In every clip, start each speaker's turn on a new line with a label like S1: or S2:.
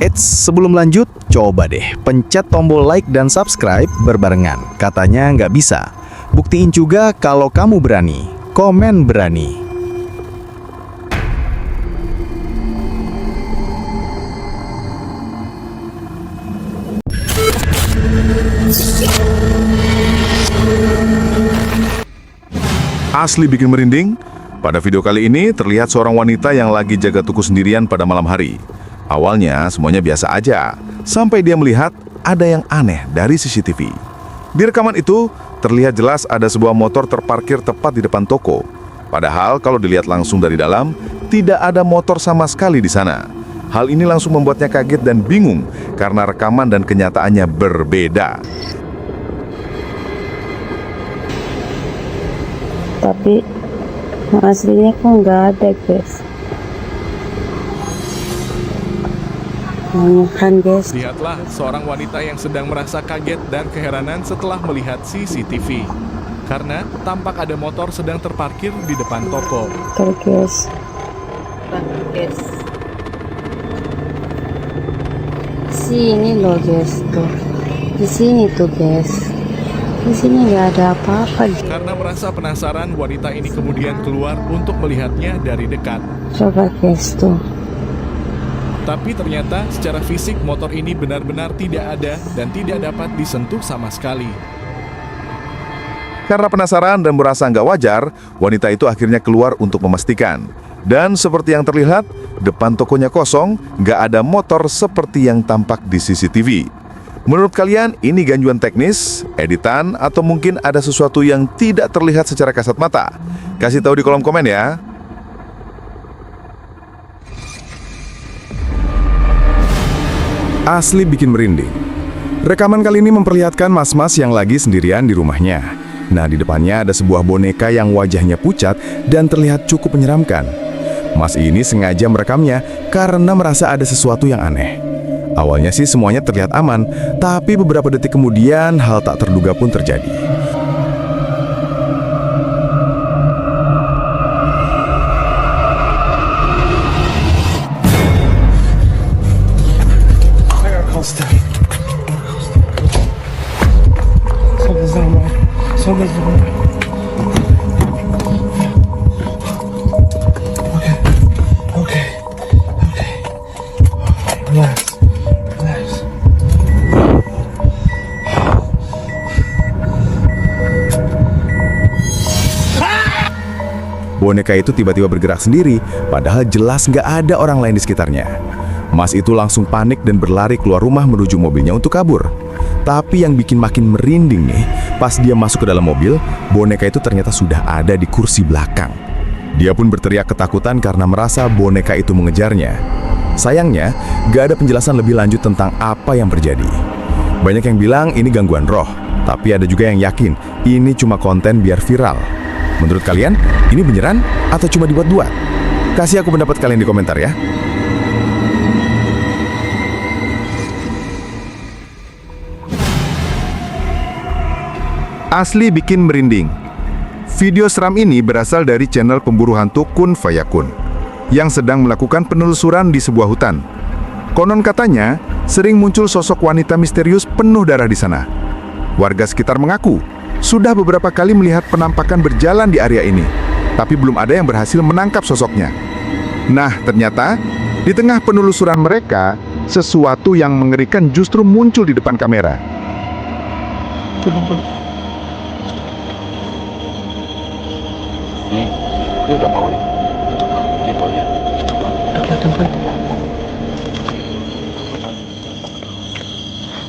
S1: Eits, sebelum lanjut, coba deh pencet tombol like dan subscribe berbarengan. Katanya nggak bisa. Buktiin juga kalau kamu berani. Komen berani.
S2: Asli bikin merinding. Pada video kali ini terlihat seorang wanita yang lagi jaga toko sendirian pada malam hari. Awalnya semuanya biasa aja, sampai dia melihat ada yang aneh dari CCTV. Di rekaman itu terlihat jelas ada sebuah motor terparkir tepat di depan toko. Padahal kalau dilihat langsung dari dalam, tidak ada motor sama sekali di sana. Hal ini langsung membuatnya kaget dan bingung karena rekaman dan kenyataannya berbeda.
S3: Tapi aslinya kok nggak ada, guys. Kan, guys.
S4: Lihatlah seorang wanita yang sedang merasa kaget dan keheranan setelah melihat CCTV. Karena tampak ada motor sedang terparkir di depan toko.
S3: Tuh, guys. Guys. Sini loh, guys. Tuh. Di sini tuh, guys. Di sini nggak ada apa-apa.
S4: Karena merasa penasaran, wanita ini kemudian keluar untuk melihatnya dari dekat.
S3: Coba, guys, tuh.
S4: Tapi ternyata secara fisik motor ini benar-benar tidak ada dan tidak dapat disentuh sama sekali.
S2: Karena penasaran dan merasa nggak wajar, wanita itu akhirnya keluar untuk memastikan. Dan seperti yang terlihat, depan tokonya kosong, nggak ada motor seperti yang tampak di CCTV. Menurut kalian, ini gangguan teknis, editan, atau mungkin ada sesuatu yang tidak terlihat secara kasat mata? Kasih tahu di kolom komen ya.
S1: Asli bikin merinding. Rekaman kali ini memperlihatkan mas-mas yang lagi sendirian di rumahnya. Nah, di depannya ada sebuah boneka yang wajahnya pucat dan terlihat cukup menyeramkan. Mas ini sengaja merekamnya karena merasa ada sesuatu yang aneh. Awalnya sih semuanya terlihat aman, tapi beberapa detik kemudian hal tak terduga pun terjadi. Boneka itu tiba-tiba bergerak sendiri, padahal jelas nggak ada orang lain di sekitarnya. Mas itu langsung panik dan berlari keluar rumah menuju mobilnya untuk kabur. Tapi yang bikin makin merinding nih, pas dia masuk ke dalam mobil, boneka itu ternyata sudah ada di kursi belakang. Dia pun berteriak ketakutan karena merasa boneka itu mengejarnya. Sayangnya, nggak ada penjelasan lebih lanjut tentang apa yang terjadi. Banyak yang bilang ini gangguan roh, tapi ada juga yang yakin ini cuma konten biar viral. Menurut kalian, ini beneran atau cuma dibuat-buat? Kasih aku pendapat kalian di komentar ya.
S2: Asli bikin merinding. Video seram ini berasal dari channel pemburu hantu Kun Fayakun yang sedang melakukan penelusuran di sebuah hutan. Konon katanya, sering muncul sosok wanita misterius penuh darah di sana. Warga sekitar mengaku sudah beberapa kali melihat penampakan berjalan di area ini, tapi belum ada yang berhasil menangkap sosoknya. Nah, ternyata di tengah penelusuran mereka, sesuatu yang mengerikan justru muncul di depan kamera.
S5: Ini udah mau nih. Ini baunya.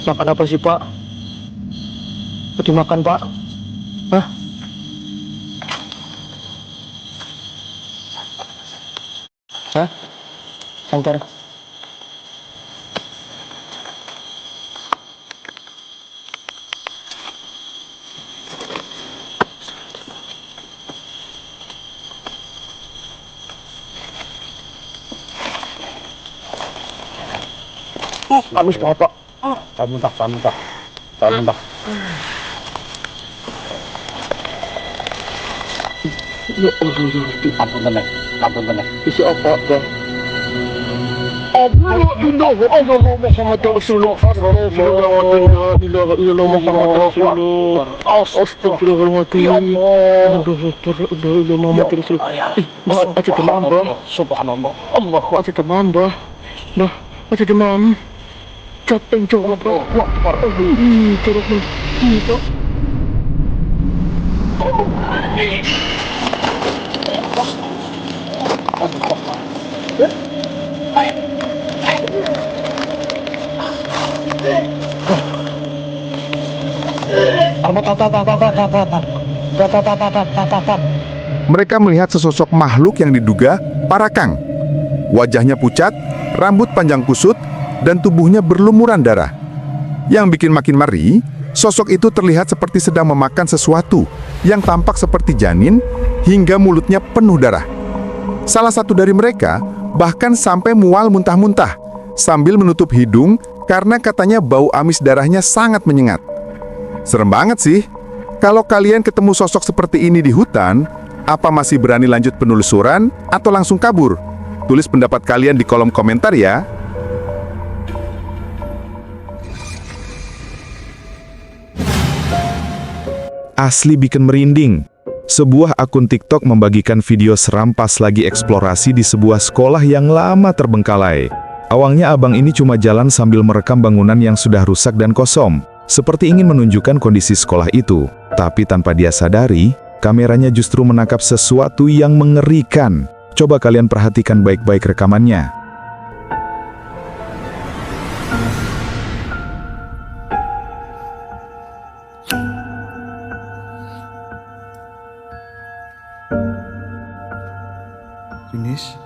S6: Makan apa sih, Pak? Kok dimakan, Pak? Hah? Hah? Santar. Habis Pak.
S5: Muntah.
S6: Ya, ampun tenang. Isi apa, Bang? Subhanallah. Allah aja demam, bah. Bah, aja demam. Capek coba, bro. Turun.
S2: Mereka melihat sesosok makhluk yang diduga parakang. Wajahnya pucat, rambut panjang kusut, dan tubuhnya berlumuran darah. Yang bikin makin ngeri, sosok itu terlihat seperti sedang memakan sesuatu yang tampak seperti janin hingga mulutnya penuh darah. Salah satu dari mereka bahkan sampai mual muntah-muntah sambil menutup hidung karena katanya bau amis darahnya sangat menyengat. Serem banget sih. Kalau kalian ketemu sosok seperti ini di hutan, apa masih berani lanjut penelusuran atau langsung kabur? Tulis pendapat kalian di kolom komentar ya.
S1: Asli bikin merinding. Sebuah akun TikTok membagikan video seram pas lagi eksplorasi di sebuah sekolah yang lama terbengkalai. Awalnya abang ini cuma jalan sambil merekam bangunan yang sudah rusak dan kosong, seperti ingin menunjukkan kondisi sekolah itu. Tapi tanpa dia sadari, kameranya justru menangkap sesuatu yang mengerikan. Coba kalian perhatikan baik-baik rekamannya.
S5: Finish.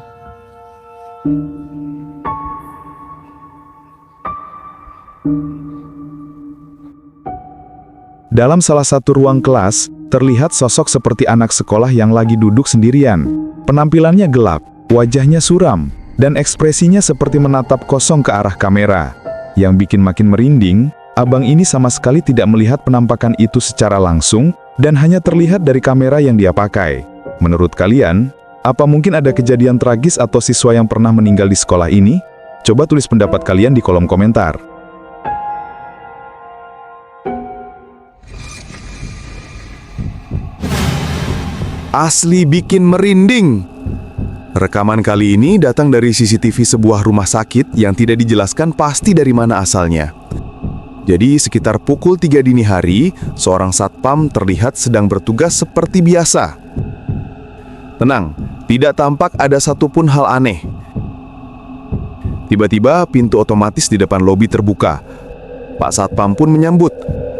S1: Dalam salah satu ruang kelas, terlihat sosok seperti anak sekolah yang lagi duduk sendirian. Penampilannya gelap, wajahnya suram, dan ekspresinya seperti menatap kosong ke arah kamera. Yang bikin makin merinding, abang ini sama sekali tidak melihat penampakan itu secara langsung, dan hanya terlihat dari kamera yang dia pakai. Menurut kalian, apa mungkin ada kejadian tragis atau siswa yang pernah meninggal di sekolah ini? Coba tulis pendapat kalian di kolom komentar.
S2: Asli bikin merinding. Rekaman kali ini datang dari CCTV sebuah rumah sakit yang tidak dijelaskan pasti dari mana asalnya. Jadi sekitar pukul 3 dini hari, seorang satpam terlihat sedang bertugas seperti biasa. Tenang, tidak tampak ada satupun hal aneh. Tiba-tiba pintu otomatis di depan lobi terbuka. Pak Satpam pun menyambut,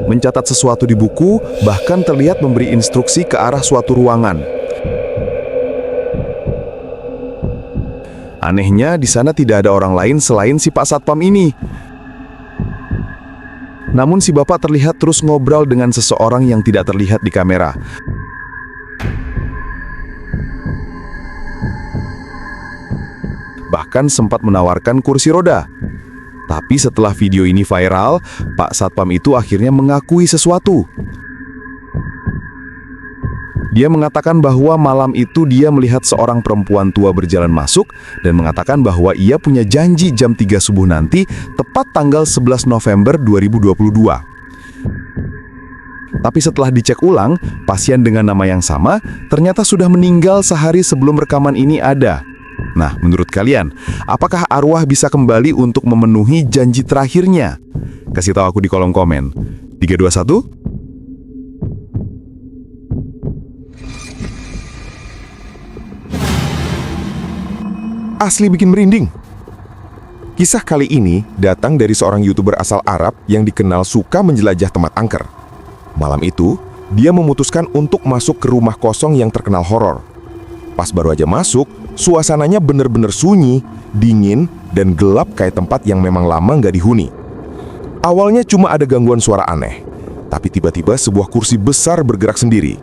S2: mencatat sesuatu di buku, bahkan terlihat memberi instruksi ke arah suatu ruangan. Anehnya, di sana tidak ada orang lain selain si Pak Satpam ini. Namun si bapak terlihat terus ngobrol dengan seseorang yang tidak terlihat di kamera. Bahkan sempat menawarkan kursi roda. Tapi setelah video ini viral, Pak Satpam itu akhirnya mengakui sesuatu. Dia mengatakan bahwa malam itu dia melihat seorang perempuan tua berjalan masuk dan mengatakan bahwa ia punya janji jam 3 subuh nanti, tepat tanggal 11 November 2022. Tapi setelah dicek ulang, pasien dengan nama yang sama ternyata sudah meninggal sehari sebelum rekaman ini ada. Nah, menurut kalian, apakah arwah bisa kembali untuk memenuhi janji terakhirnya? Kasih tahu aku di kolom komen. 3, 2, 1.
S7: Asli bikin merinding. Kisah kali ini datang dari seorang YouTuber asal Arab yang dikenal suka menjelajah tempat angker. Malam itu, dia memutuskan untuk masuk ke rumah kosong yang terkenal horor. Pas baru aja masuk, suasananya bener-bener sunyi, dingin, dan gelap kayak tempat yang memang lama nggak dihuni. Awalnya cuma ada gangguan suara aneh, tapi tiba-tiba sebuah kursi besar bergerak sendiri.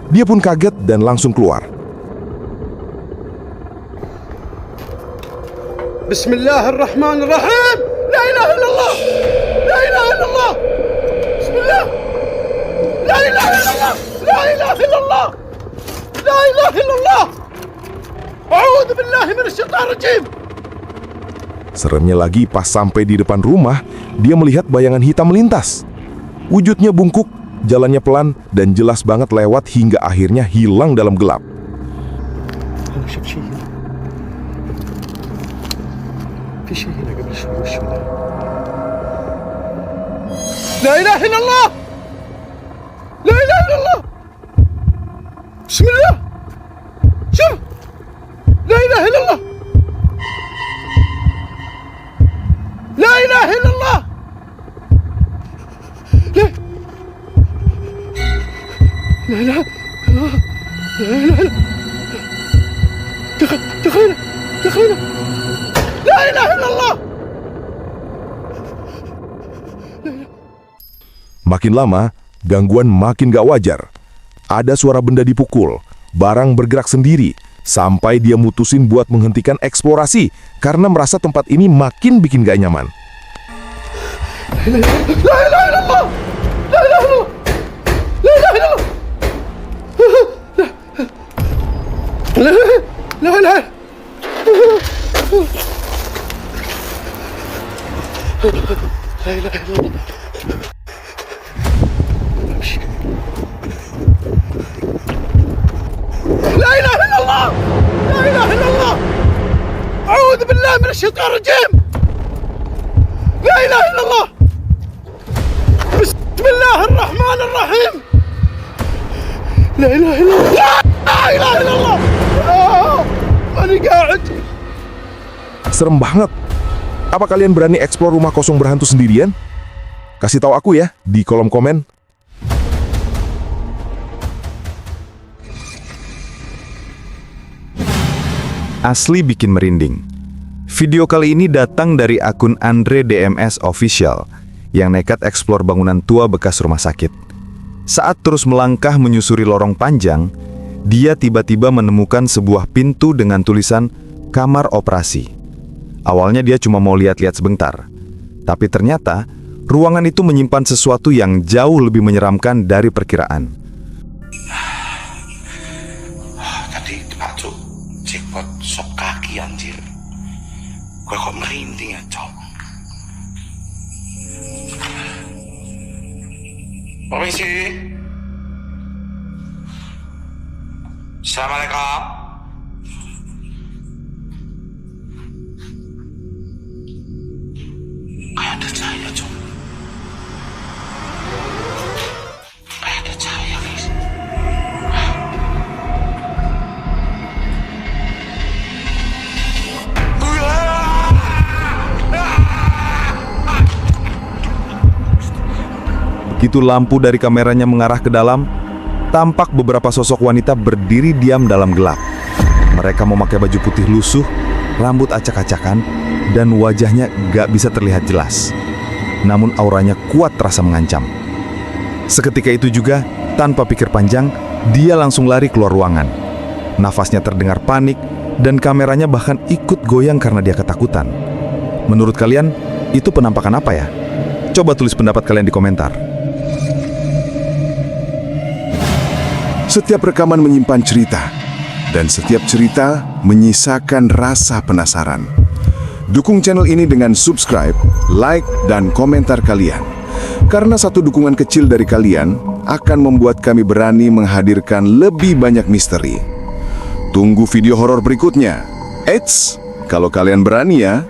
S7: Dia pun kaget dan langsung keluar.
S8: Bismillahirrahmanirrahim. La ilaha illallah. La ilaha illallah. Bismillah. La ilaha illallah. La ilaha illallah. La ilaha illallah. A'udzu billahi minasyaitonir rajim.
S7: Seremnya lagi pas sampai di depan rumah, dia melihat bayangan hitam melintas. Wujudnya bungkuk, jalannya pelan, dan jelas banget lewat hingga akhirnya hilang dalam gelap.
S5: أنا شفت شيء هنا. في شيء هنا قبل شوي، وش هذا؟
S8: لا إله إلا الله لا إله إلا الله بسم الله شوف لا إله إلا الله لا إله إلا الله لا لا إله لا إله إلا دخلنا لا إله إلا الله.
S7: Makin lama, gangguan makin gak wajar. Ada suara benda dipukul, barang bergerak sendiri, sampai dia mutusin buat menghentikan eksplorasi karena merasa tempat ini makin bikin gak nyaman.
S8: لا إله إلا الله لا إله إلا الله لا إله إلا الله لا إله لا إله إلا الله لا إله إلا الله لا إله إلا الله أعوذ بالله من الشيطان الرجيم لا إله إلا الله بسم الله الرحمن الرحيم لا إله إلا الله لا إله إلا الله أنا قاعد.
S7: Serem banget. Apa kalian berani eksplor rumah kosong berhantu sendirian? Kasih tahu aku ya di kolom komen.
S1: Asli bikin merinding. Video kali ini datang dari akun Andre DMS Official yang nekat eksplor bangunan tua bekas rumah sakit. Saat terus melangkah menyusuri lorong panjang, dia tiba-tiba menemukan sebuah pintu dengan tulisan kamar operasi. Awalnya dia cuma mau lihat-lihat sebentar, tapi ternyata ruangan itu menyimpan sesuatu yang jauh lebih menyeramkan dari perkiraan.
S9: Tadi Pak Cuk, jackpot sok kaki anjir. Gue kok merinding ya, Cok. Permisi. Assalamualaikum. Kayak ada cahaya, Cok. Kayak ada cahaya, guys.
S1: Begitu lampu dari kameranya mengarah ke dalam, tampak beberapa sosok wanita berdiri diam dalam gelap. Mereka memakai baju putih lusuh, rambut acak-acakan, dan wajahnya gak bisa terlihat jelas. Namun auranya kuat terasa mengancam. Seketika itu juga, tanpa pikir panjang, dia langsung lari keluar ruangan. Nafasnya terdengar panik, dan kameranya bahkan ikut goyang karena dia ketakutan. Menurut kalian, itu penampakan apa ya? Coba tulis pendapat kalian di komentar.
S2: Setiap rekaman menyimpan cerita, dan setiap cerita menyisakan rasa penasaran. Dukung channel ini dengan subscribe, like, dan komentar kalian. Karena satu dukungan kecil dari kalian akan membuat kami berani menghadirkan lebih banyak misteri. Tunggu video horor berikutnya. Eits, kalau kalian berani ya,